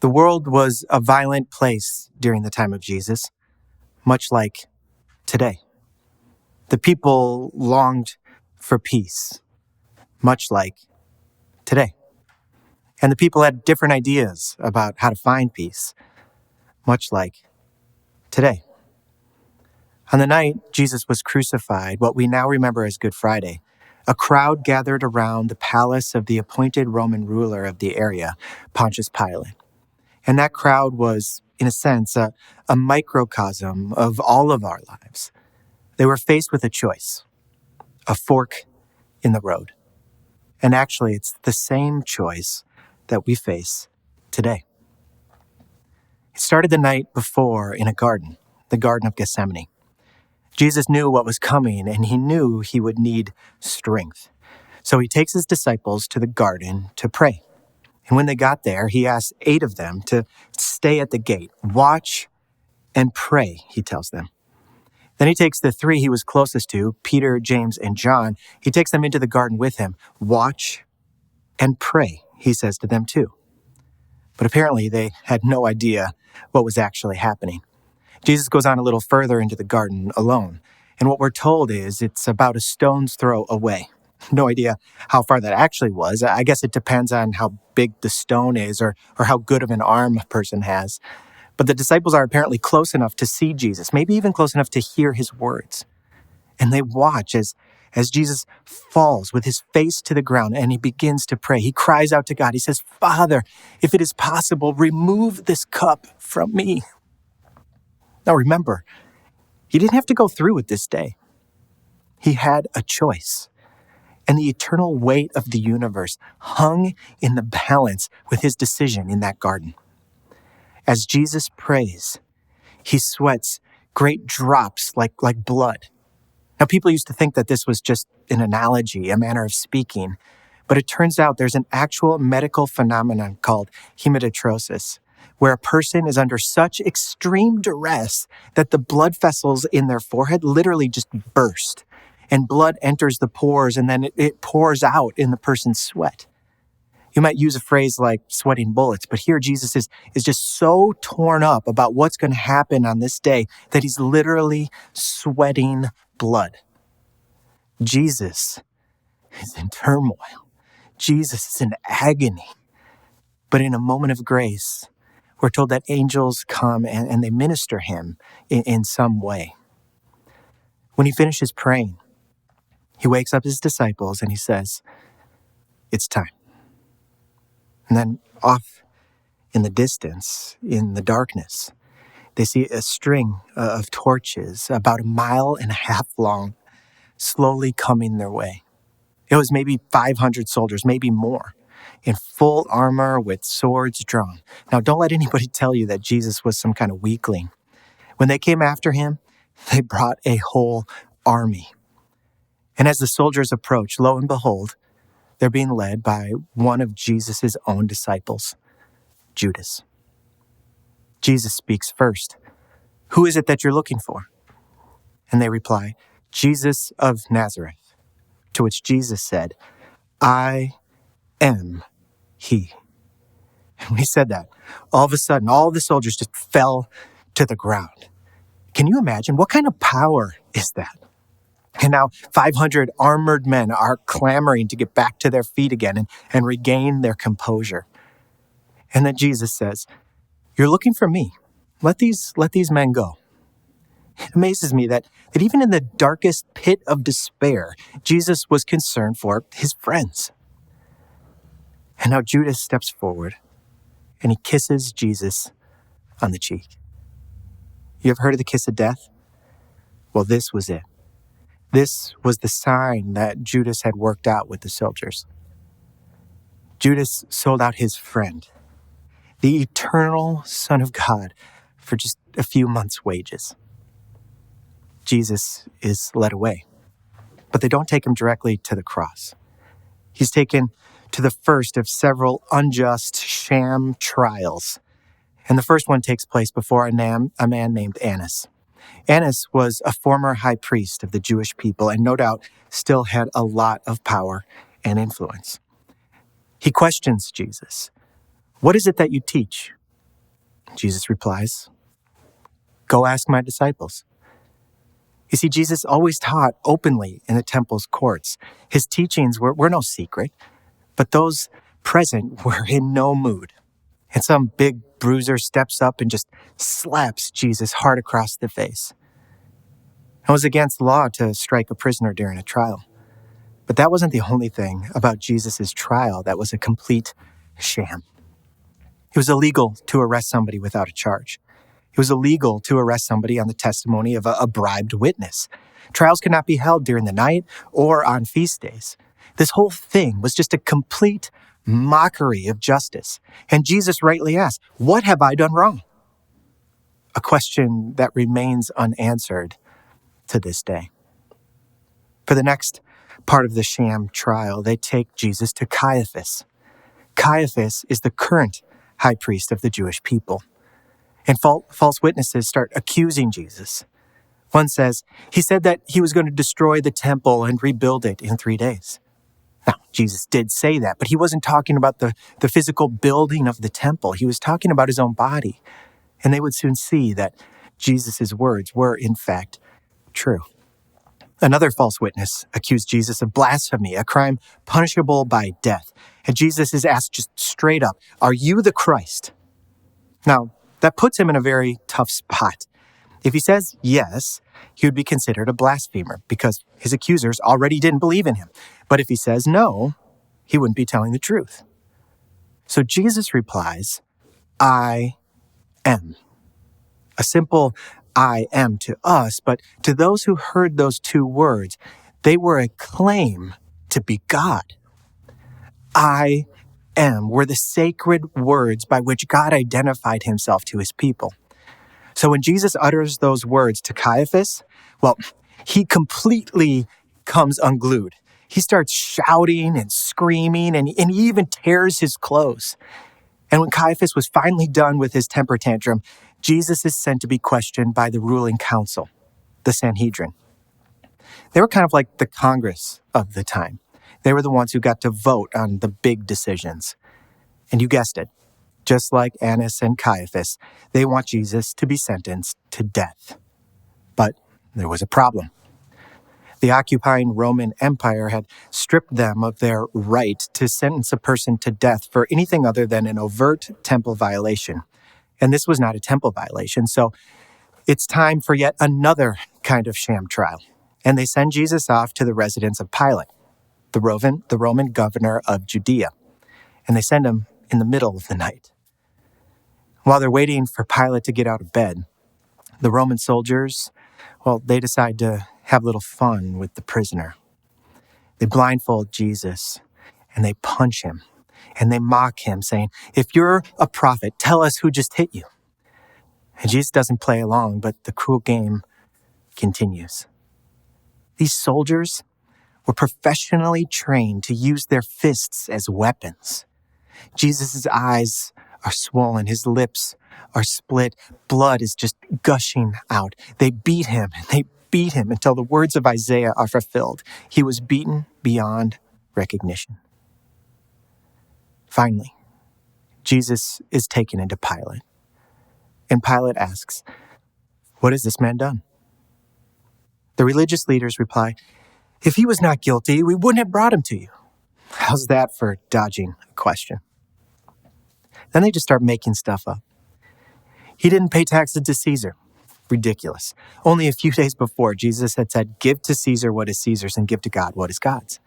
The world was a violent place during the time of Jesus, much like today. The people longed for peace, much like today. And the people had different ideas about how to find peace, much like today. On the night Jesus was crucified, what we now remember as Good Friday, a crowd gathered around the palace of the appointed Roman ruler of the area, Pontius Pilate. And that crowd was, in a sense, a microcosm of all of our lives. They were faced with a choice, a fork in the road. And actually, it's the same choice that we face today. It started the night before in a garden, the Garden of Gethsemane. Jesus knew what was coming, and he knew he would need strength. So he takes his disciples to the garden to pray. And when they got there, he asked 8 of them to stay at the gate, watch and pray, he tells them. Then he takes the 3 he was closest to, Peter, James, and John. He takes them into the garden with him. Watch and pray, he says to them too. But apparently they had no idea what was actually happening. Jesus goes on a little further into the garden alone. And what we're told is it's about a stone's throw away. No idea how far that actually was. I guess it depends on how big the stone is or how good of an arm a person has. But the disciples are apparently close enough to see Jesus, maybe even close enough to hear his words. And they watch as Jesus falls with his face to the ground and he begins to pray. He cries out to God. He says, "Father, if it is possible, remove this cup from me." Now remember, he didn't have to go through with this day. He had a choice. And the eternal weight of the universe hung in the balance with his decision in that garden. As Jesus prays, he sweats great drops like blood. Now, people used to think that this was just an analogy, a manner of speaking, but it turns out there's an actual medical phenomenon called hematotrosis, where a person is under such extreme duress that the blood vessels in their forehead literally just burst, and blood enters the pores, and then it pours out in the person's sweat. You might use a phrase like sweating bullets, but here Jesus is just so torn up about what's going to happen on this day that he's literally sweating blood. Jesus is in turmoil. Jesus is in agony. But in a moment of grace, we're told that angels come and they minister him in some way. When he finishes praying, he wakes up his disciples and he says, "It's time." And then off in the distance, in the darkness, they see a string of torches about 1.5 miles long, slowly coming their way. It was maybe 500 soldiers, maybe more, in full armor with swords drawn. Now, don't let anybody tell you that Jesus was some kind of weakling. When they came after him, they brought a whole army. And as the soldiers approach, lo and behold, they're being led by one of Jesus' own disciples, Judas. Jesus speaks first. "Who is it that you're looking for?" And they reply, "Jesus of Nazareth." To which Jesus said, "I am he." And when he said that, all of a sudden, all the soldiers just fell to the ground. Can you imagine? What kind of power is that? And now 500 armored men are clamoring to get back to their feet again and regain their composure. And then Jesus says, "You're looking for me. Let these men go." It amazes me that even in the darkest pit of despair, Jesus was concerned for his friends. And now Judas steps forward and he kisses Jesus on the cheek. You ever heard of the kiss of death? Well, this was it. This was the sign that Judas had worked out with the soldiers. Judas sold out his friend, the eternal Son of God, for just a few months' wages. Jesus is led away, but they don't take him directly to the cross. He's taken to the first of several unjust sham trials. And the first one takes place before a man named Annas. Annas was a former high priest of the Jewish people and no doubt still had a lot of power and influence. He questions Jesus. "What is it that you teach? Jesus replies, "Go ask my disciples." You see, Jesus always taught openly in the temple's courts. His teachings were no secret, but those present were in no mood. And some big bruiser steps up and just slaps Jesus hard across the face. It was against law to strike a prisoner during a trial. But that wasn't the only thing about Jesus' trial that was a complete sham. It was illegal to arrest somebody without a charge. It was illegal to arrest somebody on the testimony of a bribed witness. Trials could not be held during the night or on feast days. This whole thing was just a complete mockery of justice. And Jesus rightly asked, "What have I done wrong?" A question that remains unanswered to this day. For the next part of the sham trial, they take Jesus to Caiaphas. Caiaphas is the current high priest of the Jewish people. And false witnesses start accusing Jesus. One says, he said that he was going to destroy the temple and rebuild it in 3 days. Now, Jesus did say that, but he wasn't talking about the physical building of the temple. He was talking about his own body. And they would soon see that Jesus' words were, in fact, true. Another false witness accused Jesus of blasphemy, a crime punishable by death. And Jesus is asked just straight up, "Are you the Christ?" Now, that puts him in a very tough spot. If he says yes, he would be considered a blasphemer because his accusers already didn't believe in him. But if he says no, he wouldn't be telling the truth. So Jesus replies, "I am." A simple "I am" to us, but to those who heard those two words, they were a claim to be God. I am were the sacred words by which God identified himself to his people. So when Jesus utters those words to Caiaphas, well, he completely comes unglued. He starts shouting and screaming, and he even tears his clothes. And when Caiaphas was finally done with his temper tantrum, Jesus is sent to be questioned by the ruling council, the Sanhedrin. They were kind of like the Congress of the time. They were the ones who got to vote on the big decisions. And you guessed it, just like Annas and Caiaphas, they want Jesus to be sentenced to death. But there was a problem. The occupying Roman Empire had stripped them of their right to sentence a person to death for anything other than an overt temple violation. And this was not a temple violation, so it's time for yet another kind of sham trial. And they send Jesus off to the residence of Pilate, the Roman governor of Judea. And they send him in the middle of the night. While they're waiting for Pilate to get out of bed, the Roman soldiers, well, they decide to have a little fun with the prisoner. They blindfold Jesus and they punch him and they mock him, saying, "If you're a prophet, tell us who just hit you." And Jesus doesn't play along, but the cruel game continues. These soldiers were professionally trained to use their fists as weapons. Jesus' eyes are swollen, his lips are split, blood is just gushing out. They beat him and they beat him until the words of Isaiah are fulfilled. He was beaten beyond recognition. Finally, Jesus is taken into Pilate. And Pilate asks, "What has this man done?" The religious leaders reply, "If he was not guilty, we wouldn't have brought him to you." How's that for dodging a question? Then they just start making stuff up. He didn't pay taxes to Caesar. Ridiculous. Only a few days before, Jesus had said, "Give to Caesar what is Caesar's and give to God what is God's."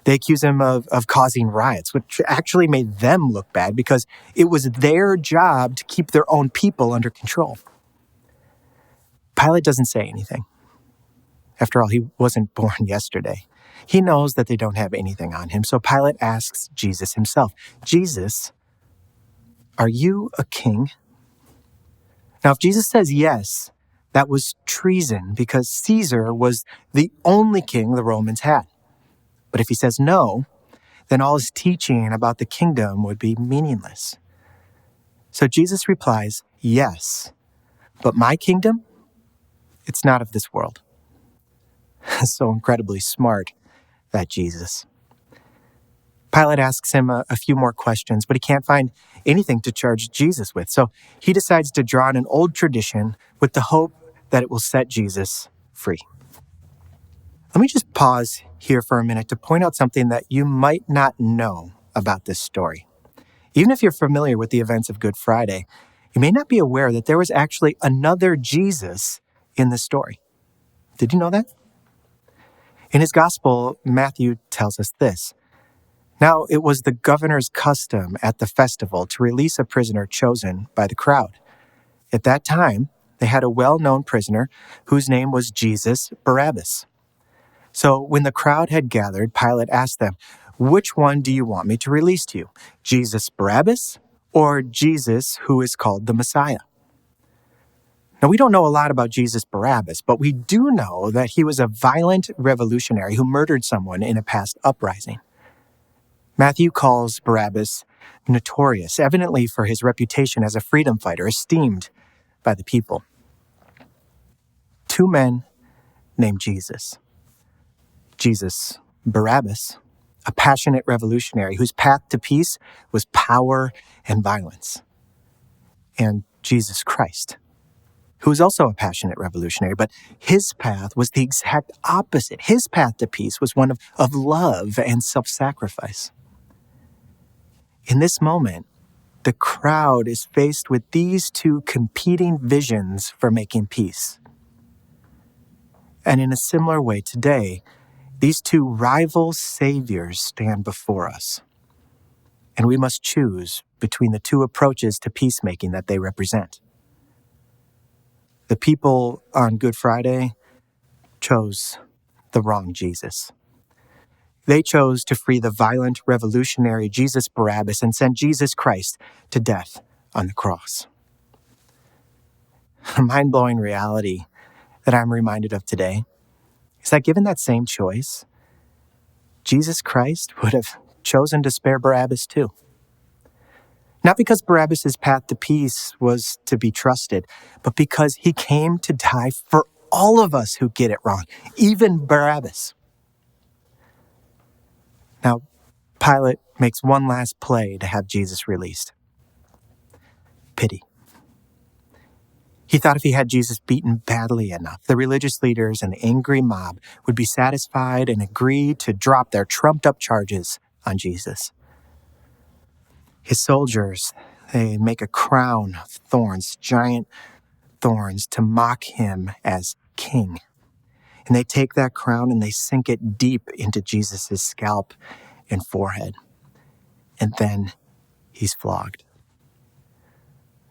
They accuse him of causing riots, which actually made them look bad because it was their job to keep their own people under control. Pilate doesn't say anything. After all, he wasn't born yesterday. He knows that they don't have anything on him, so Pilate asks Jesus himself, "Jesus, are you a king?" Now, if Jesus says yes, that was treason because Caesar was the only king the Romans had. But if he says no, then all his teaching about the kingdom would be meaningless. So Jesus replies, "Yes, but my kingdom, it's not of this world." So incredibly smart, that Jesus. Pilate asks him a few more questions, but he can't find anything to charge Jesus with. So he decides to draw on an old tradition with the hope that it will set Jesus free. Let me just pause here for a minute to point out something that you might not know about this story. Even if you're familiar with the events of Good Friday, you may not be aware that there was actually another Jesus in the story. Did you know that? In his gospel, Matthew tells us this. Now, it was the governor's custom at the festival to release a prisoner chosen by the crowd. At that time, they had a well-known prisoner whose name was Jesus Barabbas. So when the crowd had gathered, Pilate asked them, "Which one do you want me to release to you? Jesus Barabbas or Jesus who is called the Messiah?" Now, we don't know a lot about Jesus Barabbas, but we do know that he was a violent revolutionary who murdered someone in a past uprising. Matthew calls Barabbas notorious, evidently for his reputation as a freedom fighter, esteemed by the people. Two men named Jesus. Jesus Barabbas, a passionate revolutionary whose path to peace was power and violence. And Jesus Christ, who was also a passionate revolutionary, but his path was the exact opposite. His path to peace was one of love and self-sacrifice. In this moment, the crowd is faced with these two competing visions for making peace. And in a similar way today, these two rival saviors stand before us. And we must choose between the two approaches to peacemaking that they represent. The people on Good Friday chose the wrong Jesus. They chose to free the violent revolutionary Jesus Barabbas and send Jesus Christ to death on the cross. A mind-blowing reality that I'm reminded of today is that given that same choice, Jesus Christ would have chosen to spare Barabbas too. Not because Barabbas' path to peace was to be trusted, but because he came to die for all of us who get it wrong, even Barabbas. Now, Pilate makes one last play to have Jesus released. Pity. He thought if he had Jesus beaten badly enough, the religious leaders and the angry mob would be satisfied and agree to drop their trumped-up charges on Jesus. His soldiers, they make a crown of thorns, giant thorns, to mock him as king. And they take that crown and they sink it deep into Jesus' scalp and forehead. And then he's flogged.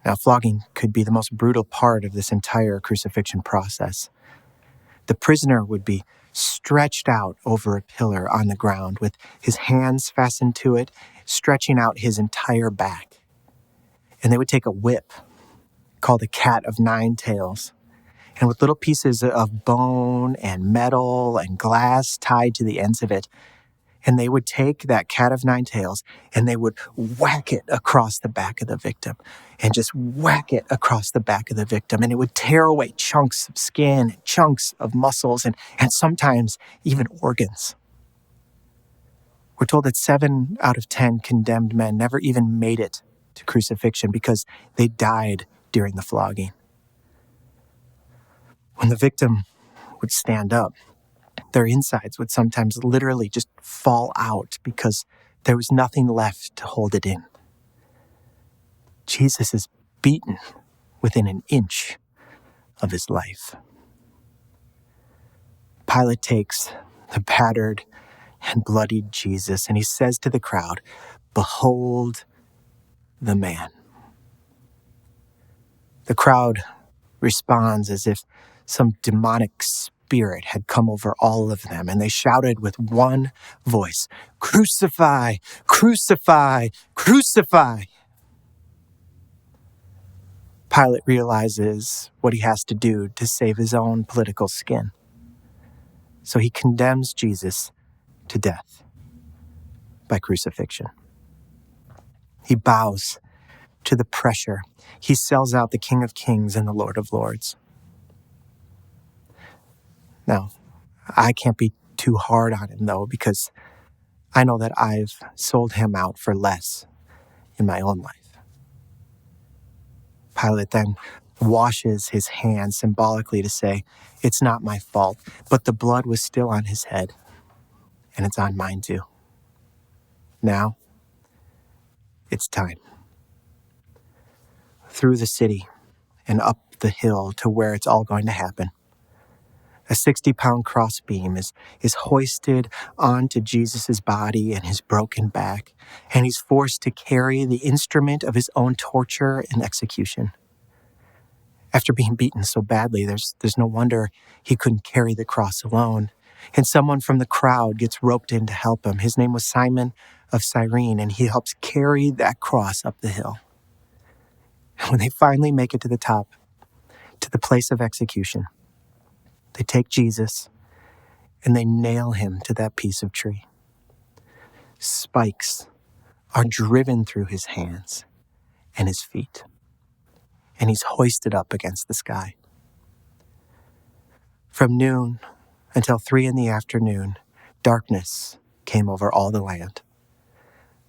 Now, flogging could be the most brutal part of this entire crucifixion process. The prisoner would be stretched out over a pillar on the ground with his hands fastened to it, stretching out his entire back. And they would take a whip called a cat of nine tails, and with little pieces of bone and metal and glass tied to the ends of it, and they would take that cat of nine tails and they would whack it across the back of the victim and just whack it across the back of the victim. And it would tear away chunks of skin, and chunks of muscles, and sometimes even organs. We're told that 7 out of 10 condemned men never even made it to crucifixion because they died during the flogging. When the victim would stand up, their insides would sometimes literally just fall out because there was nothing left to hold it in. Jesus is beaten within an inch of his life. Pilate takes the battered and bloodied Jesus and he says to the crowd, "Behold the man." The crowd responds as if some demonic spirit had come over all of them, and they shouted with one voice, "Crucify! Crucify! Crucify!" Pilate realizes what he has to do to save his own political skin. So he condemns Jesus to death by crucifixion. He bows to the pressure. He sells out the King of Kings and the Lord of Lords. Now, I can't be too hard on him, though, because I know that I've sold him out for less in my own life. Pilate then washes his hands symbolically to say, it's not my fault, but the blood was still on his head, and it's on mine too. Now, it's time. Through the city and up the hill to where it's all going to happen, a 60-pound crossbeam is hoisted onto Jesus' body and his broken back, and he's forced to carry the instrument of his own torture and execution. After being beaten so badly, there's no wonder he couldn't carry the cross alone. And someone from the crowd gets roped in to help him. His name was Simon of Cyrene, and he helps carry that cross up the hill. And when they finally make it to the top, to the place of execution, they take Jesus and they nail him to that piece of tree. Spikes are driven through his hands and his feet, and he's hoisted up against the sky. From noon until 3 p.m, darkness came over all the land.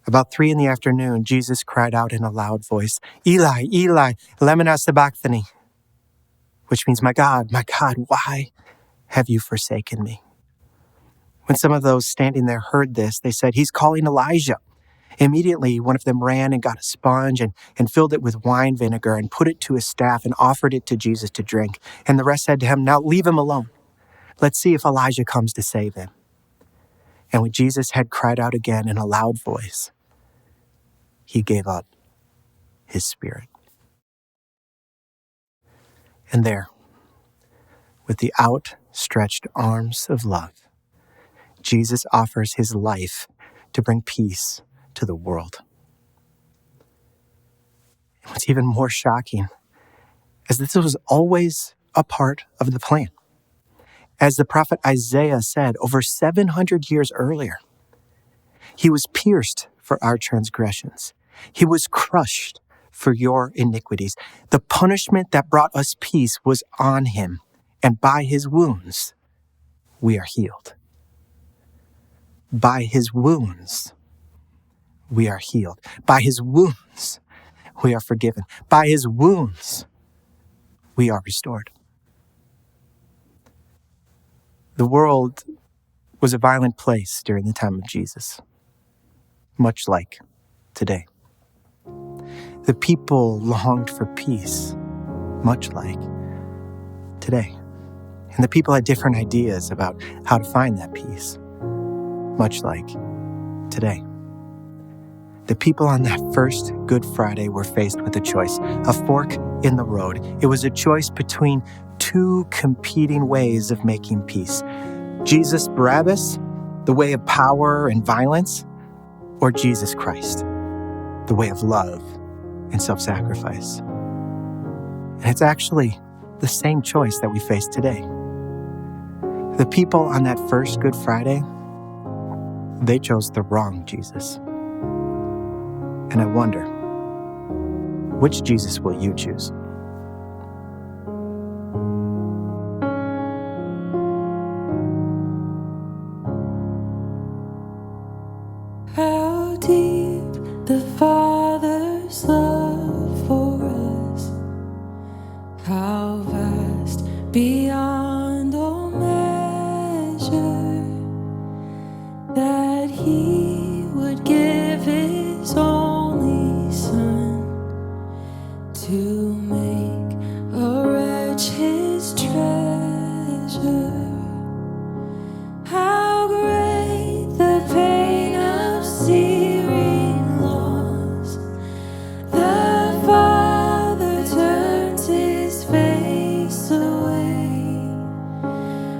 About 3 p.m, Jesus cried out in a loud voice, Eli, Eli, lema sabachthani, which means, my God, why have you forsaken me? When some of those standing there heard this, they said, he's calling Elijah. Immediately, one of them ran and got a sponge and filled it with wine vinegar and put it to his staff and offered it to Jesus to drink. And the rest said to him, now leave him alone. Let's see if Elijah comes to save him. And when Jesus had cried out again in a loud voice, he gave up his spirit. And there, with the outstretched arms of love, Jesus offers his life to bring peace to the world. And what's even more shocking is that this was always a part of the plan. As the prophet Isaiah said over 700 years earlier, he was pierced for our transgressions. He was crushed for your iniquities. The punishment that brought us peace was on him, and by his wounds, we are healed. By his wounds, we are healed. By his wounds, we are forgiven. By his wounds, we are restored. The world was a violent place during the time of Jesus, much like today. The people longed for peace, much like today. And the people had different ideas about how to find that peace, much like today. The people on that first Good Friday were faced with a choice, a fork in the road. It was a choice between two competing ways of making peace. Jesus Barabbas, the way of power and violence, or Jesus Christ, the way of love and self-sacrifice. And it's actually the same choice that we face today. The people on that first Good Friday, they chose the wrong Jesus. And I wonder, which Jesus will you choose? How deep the Father's love for us, how vast beyond all measure, that he would give his only Son to make a wretch his treasure. How great the pain of searing loss, the Father turns his face away,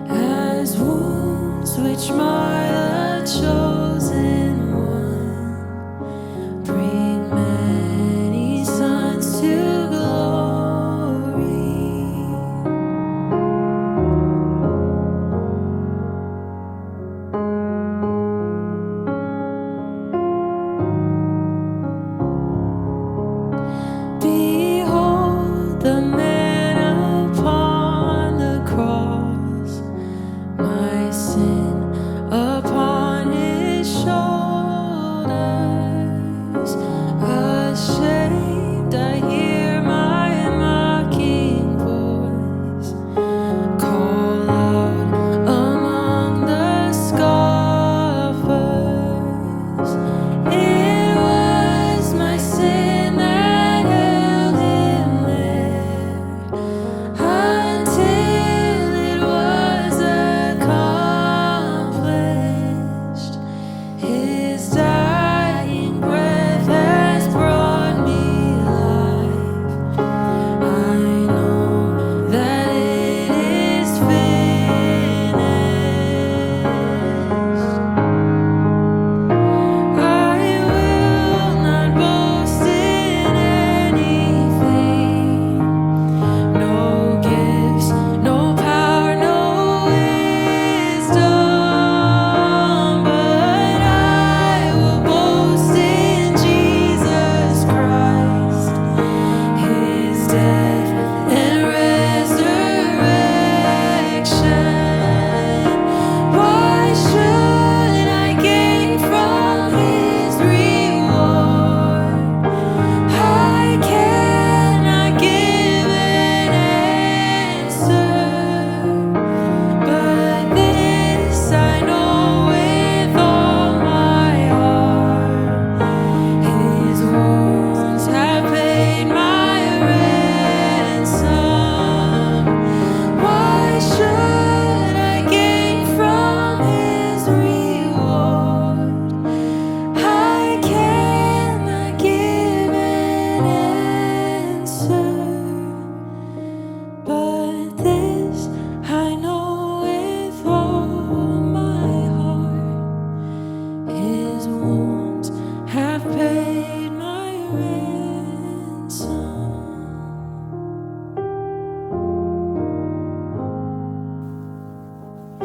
as wounds which mar the chosen one bring many sons to glory.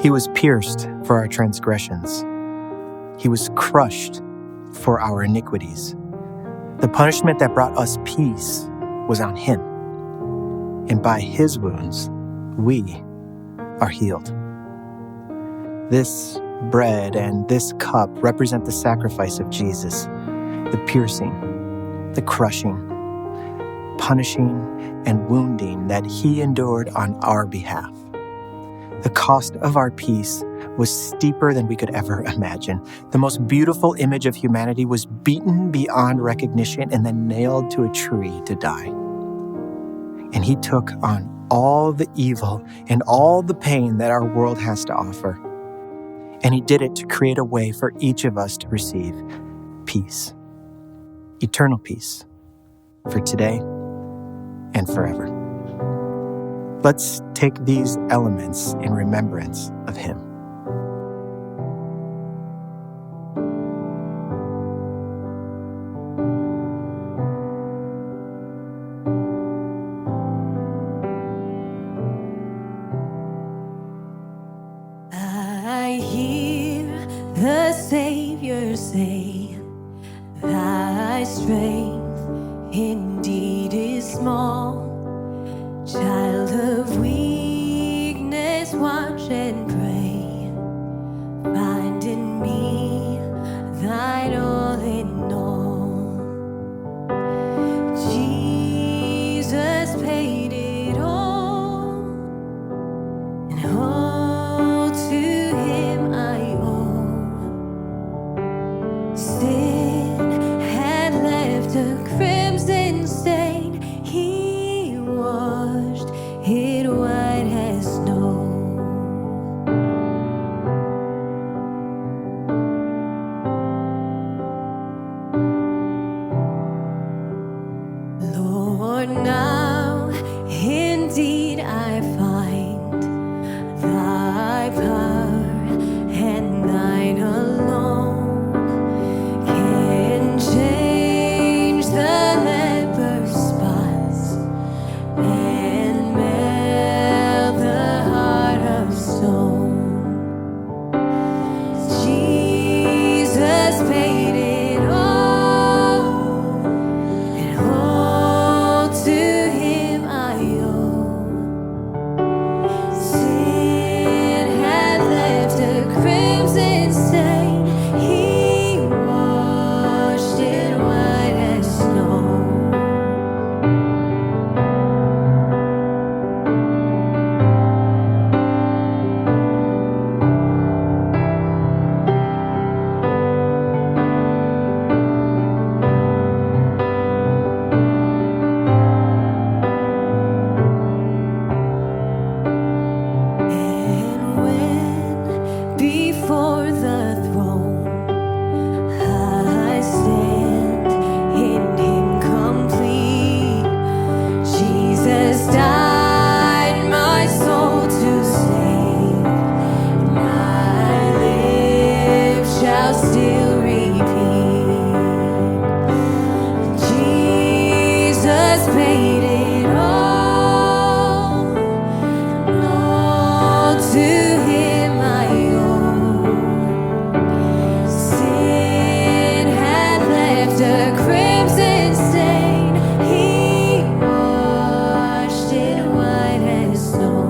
He was pierced for our transgressions. He was crushed for our iniquities. The punishment that brought us peace was on him, and by his wounds we are healed. This bread and this cup represent the sacrifice of Jesus, the piercing, the crushing, punishing, and wounding that he endured on our behalf. The cost of our peace was steeper than we could ever imagine. The most beautiful image of humanity was beaten beyond recognition and then nailed to a tree to die. And he took on all the evil and all the pain that our world has to offer. And he did it to create a way for each of us to receive peace, eternal peace, for today and forever. Let's take these elements in remembrance of him. I hear the Savior say, thy strength indeed is small. Child of weakness, watch and pray. Find in me thine all in all. Jesus paid it all, and all to him I owe. Sin had left a crimson stain. He washed it white as snow. Lord, now indeed I find thy power and thine alone can change the leper's spots and melt the heart of stone. Jesus paid it all, and all to him I owe. Sin had left a crimson stain. He washed it white as snow. And when before the throne I stand in him complete, Jesus died my soul to save. My lips shall still repeat, Jesus paid it all, all to him I owe. Sin had left a crimson stain. He washed it white as snow.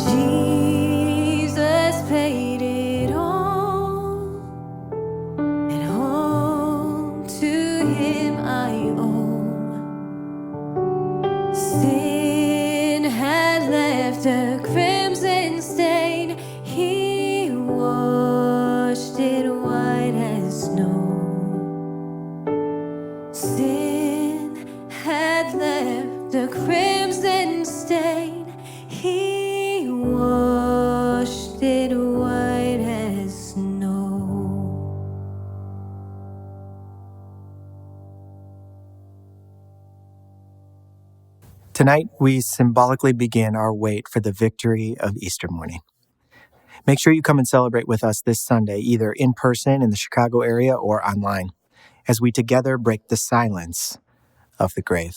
Jesus paid it all, and all to him I owe. Sin had left a crimson stain. He washed it white as snow. Sin had left a crimson stain. He washed it white as snow. Tonight, we symbolically begin our wait for the victory of Easter morning. Make sure you come and celebrate with us this Sunday, either in person in the Chicago area or online, as we together break the silence of the grave.